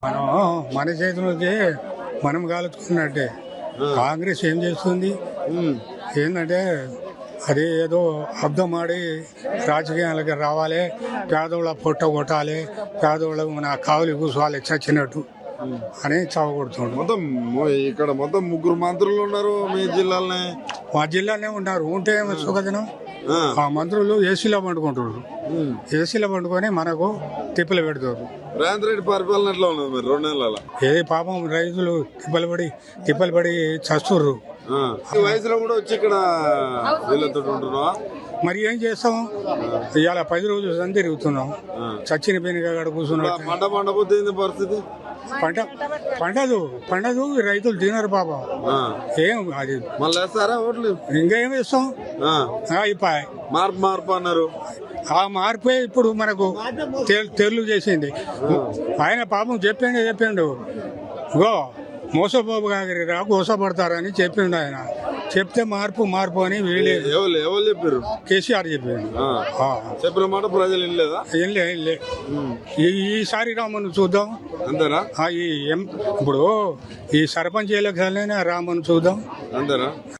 మనం మన చేతిలోకి మనం కాలుచుకున్నట్టే. కాంగ్రెస్ ఏం చేస్తుంది ఏంటంటే అది ఏదో అర్థం ఆడి రాజకీయాలకి రావాలి, పేదోళ్ళ పొట్ట కొట్టాలి, పేదోళ్ళ మన కావులి కూర్చోవాలి చచ్చినట్టు అని చావగొడుతుండ్రు. మొత్తం ఇక్కడ మొత్తం ముగ్గురు మంత్రులు ఉన్నారు మీ జిల్లాలోనే. మా జిల్లానే ఉన్నారు, ఉంటే సుఖదినం. ఆ మంత్రులు ఏసీలో పండుకుంటున్నారు, ఏసీలో పండుకొని మనకు తిప్పలు పెడతారు. రేవంత్ రెడ్డి పరిపాలన ఎట్లా ఉన్నది మరి 2 నెలల? ఏ పాపం రైతులు తిప్పలు పడి చస్తుర్రు. ఈ వయసులో కూడా వచ్చి ఇక్కడ వీళ్ళతో ఉంటున్నావా? మరి ఏం చేస్తాం, ఇవాళ 10 రోజులు సంది తిరుగుతున్నాం, చచ్చిన పెనుగడ కూర్చున్నాం. పంట పండపోతే పరిస్థితి పండదు రైతులు తినరు పాపం. ఏం అది మళ్ళీ వేస్తారా ఓట్లు? ఇంకేం వేస్తాం, అయిపోయి మార్పు అన్నారు. ఆ మార్పే ఇప్పుడు మనకు తెర్లు చేసింది. ఆయన పాపం చెప్పిండు గో మోసబాబు గారి మోసపడతారని చెప్పిండు. ఆయన చెప్తే మార్పు అని వీళ్ళే ఎవరు చెప్పారు? కేసీఆర్ చెప్పిండు. చెప్పిన మాట ప్రజలు వినలేదా? వెళ్ళే ఈసారి రామను చూద్దాం అంతేనా? ఇప్పుడు ఈ సర్పంచ్ ఎలక్షన్లైనా రామను చూద్దాం అంతేనా?